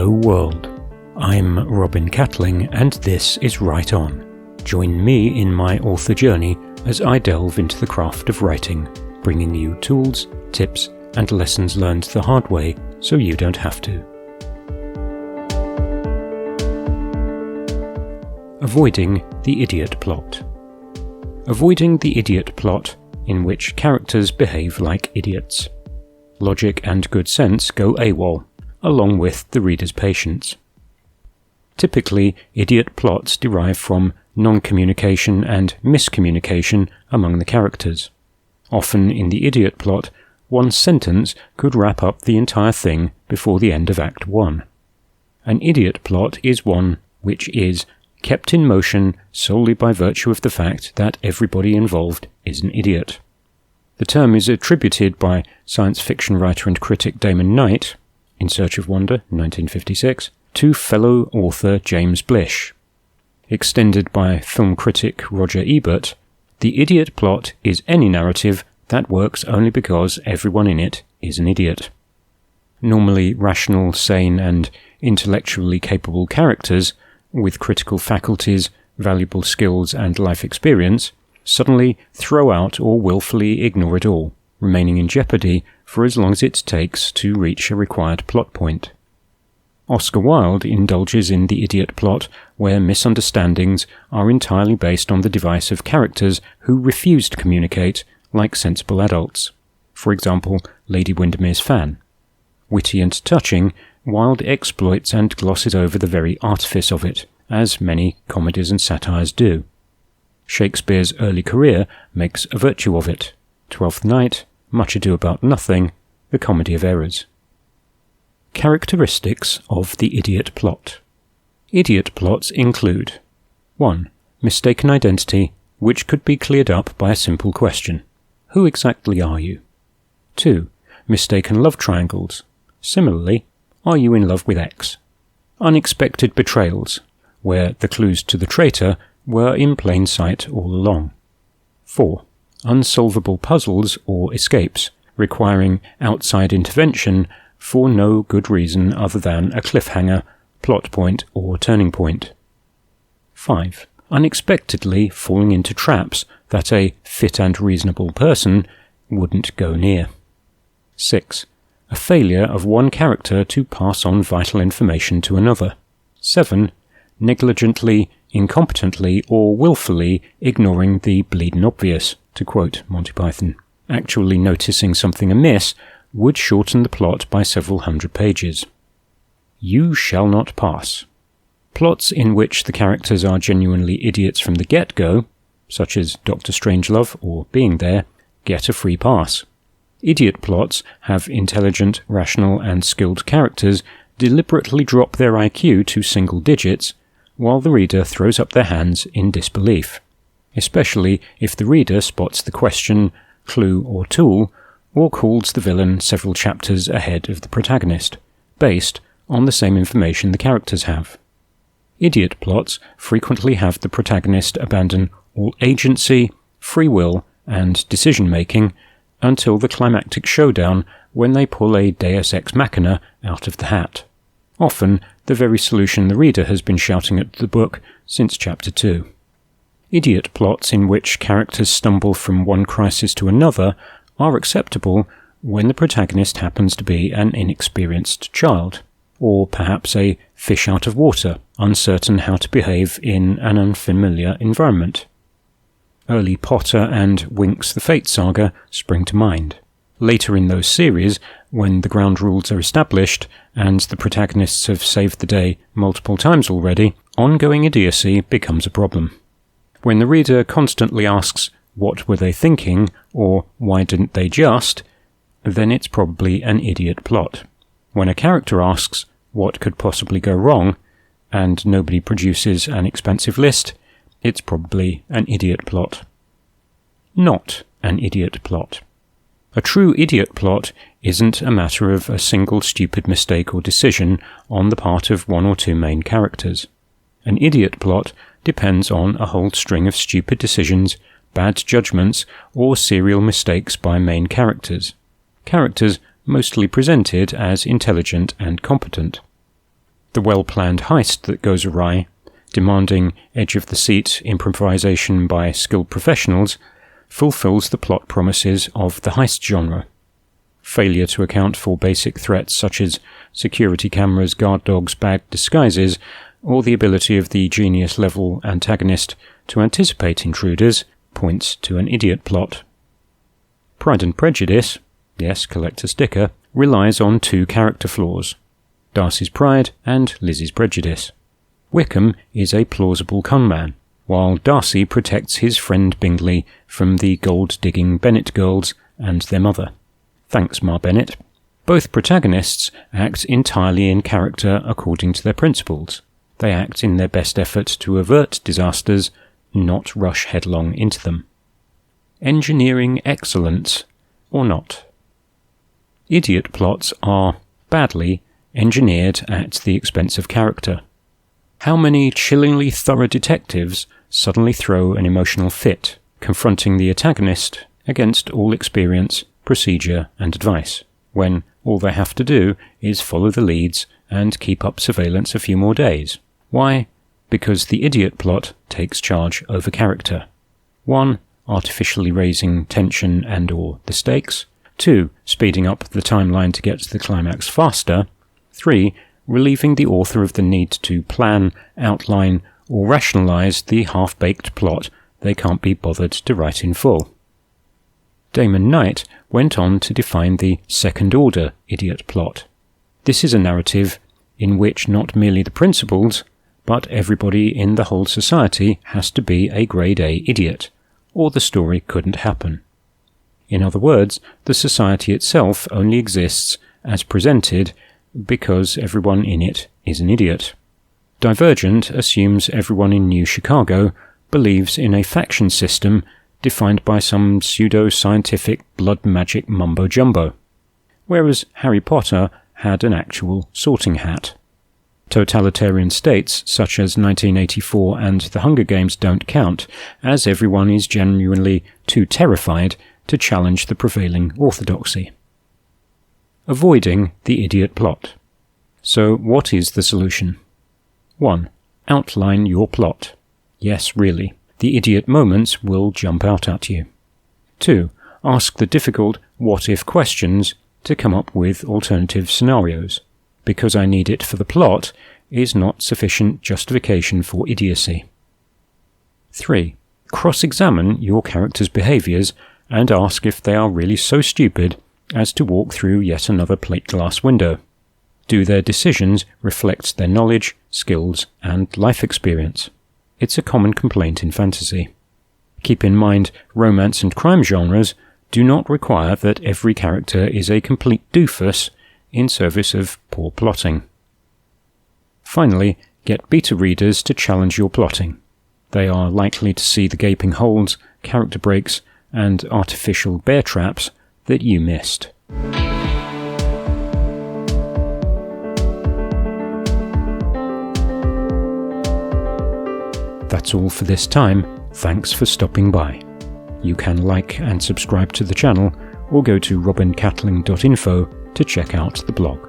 Hello world, I'm Robin Catling and this is Write On. Join me in my author journey as I delve into the craft of writing, bringing you tools, tips and lessons learned the hard way so you don't have to. Avoiding the idiot plot. Avoiding the idiot plot in which characters behave like idiots. Logic and good sense go AWOL, along with the reader's patience. Typically, idiot plots derive from non-communication and miscommunication among the characters. Often in the idiot plot, one sentence could wrap up the entire thing before the end of Act 1. An idiot plot is one which is kept in motion solely by virtue of the fact that everybody involved is an idiot. The term is attributed by science fiction writer and critic Damon Knight, In Search of Wonder, 1956, to fellow author James Blish. Extended by film critic Roger Ebert, the idiot plot is any narrative that works only because everyone in it is an idiot. Normally rational, sane, and intellectually capable characters, with critical faculties, valuable skills, and life experience, suddenly throw out or willfully ignore it all, remaining in jeopardy for as long as it takes to reach a required plot point. Oscar Wilde indulges in the idiot plot where misunderstandings are entirely based on the device of characters who refuse to communicate like sensible adults. For example, Lady Windermere's Fan. Witty and touching, Wilde exploits and glosses over the very artifice of it, as many comedies and satires do. Shakespeare's early career makes a virtue of it. Twelfth Night, Much Ado About Nothing, The Comedy of Errors. Characteristics of the idiot plot. Idiot plots include 1. Mistaken identity, which could be cleared up by a simple question. Who exactly are you? 2. Mistaken love triangles. Similarly, are you in love with X? Unexpected betrayals, where the clues to the traitor were in plain sight all along. 4. Unsolvable puzzles or escapes, requiring outside intervention for no good reason other than a cliffhanger, plot point, or turning point. 5. Unexpectedly falling into traps that a fit and reasonable person wouldn't go near. 6. A failure of one character to pass on vital information to another. 7. Negligently, incompetently, or willfully ignoring the bleedin' obvious, to quote Monty Python. Actually noticing something amiss would shorten the plot by several hundred pages. You shall not pass. Plots in which the characters are genuinely idiots from the get-go, such as Dr. Strangelove or Being There, get a free pass. Idiot plots have intelligent, rational, and skilled characters deliberately drop their IQ to single digits, while the reader throws up their hands in disbelief, especially if the reader spots the question, clue, or tool, or calls the villain several chapters ahead of the protagonist, based on the same information the characters have. Idiot plots frequently have the protagonist abandon all agency, free will, and decision-making until the climactic showdown when they pull a deus ex machina out of the hat. Often the very solution the reader has been shouting at the book since Chapter 2. Idiot plots in which characters stumble from one crisis to another are acceptable when the protagonist happens to be an inexperienced child, or perhaps a fish out of water, uncertain how to behave in an unfamiliar environment. Early Potter and Winx the Fate Saga spring to mind. Later in those series, when the ground rules are established and the protagonists have saved the day multiple times already, ongoing idiocy becomes a problem. When the reader constantly asks, what were they thinking, or why didn't they just, then it's probably an idiot plot. When a character asks, what could possibly go wrong, and nobody produces an expansive list, it's probably an idiot plot. Not an idiot plot. A true idiot plot isn't a matter of a single stupid mistake or decision on the part of one or two main characters. An idiot plot depends on a whole string of stupid decisions, bad judgments, or serial mistakes by main characters. Characters mostly presented as intelligent and competent. The well-planned heist that goes awry, demanding edge-of-the-seat improvisation by skilled professionals, fulfills the plot promises of the heist genre. Failure to account for basic threats such as security cameras, guard dogs, bad disguises, or the ability of the genius-level antagonist to anticipate intruders points to an idiot plot. Pride and Prejudice, yes, collector sticker, relies on two character flaws: Darcy's pride and Lizzie's prejudice. Wickham is a plausible conman, while Darcy protects his friend Bingley from the gold-digging Bennet girls and their mother. Thanks, Ma Bennet. Both protagonists act entirely in character according to their principles. They act in their best effort to avert disasters, not rush headlong into them. Engineering excellence, or not? Idiot plots are, badly, engineered at the expense of character. How many chillingly thorough detectives suddenly throw an emotional fit, confronting the antagonist against all experience, procedure, and advice, when all they have to do is follow the leads and keep up surveillance a few more days? Why? Because the idiot plot takes charge over character. 1. Artificially raising tension and/or the stakes. 2. Speeding up the timeline to get to the climax faster. 3. Relieving the author of the need to plan, outline, or rationalize the half-baked plot they can't be bothered to write in full. Damon Knight went on to define the second-order idiot plot. This is a narrative in which not merely the principals, but everybody in the whole society has to be a grade A idiot, or the story couldn't happen. In other words, the society itself only exists as presented because everyone in it is an idiot. Divergent assumes everyone in New Chicago believes in a faction system defined by some pseudo-scientific blood magic mumbo-jumbo, whereas Harry Potter had an actual sorting hat. Totalitarian states such as 1984 and the Hunger Games don't count, as everyone is genuinely too terrified to challenge the prevailing orthodoxy. Avoiding the idiot plot. So what is the solution? 1. Outline your plot. Yes, really. The idiot moments will jump out at you. 2. Ask the difficult what-if questions to come up with alternative scenarios. Because I need it for the plot is not sufficient justification for idiocy. 3. Cross-examine your character's behaviours and ask if they are really so stupid as to walk through yet another plate glass window. Do their decisions reflect their knowledge, skills, and life experience? It's a common complaint in fantasy. Keep in mind, romance and crime genres do not require that every character is a complete doofus in service of poor plotting. Finally, get beta readers to challenge your plotting. They are likely to see the gaping holes, character breaks, and artificial bear traps that you missed. That's all for this time. Thanks for stopping by. You can like and subscribe to the channel, or go to robincatling.info to check out the blog.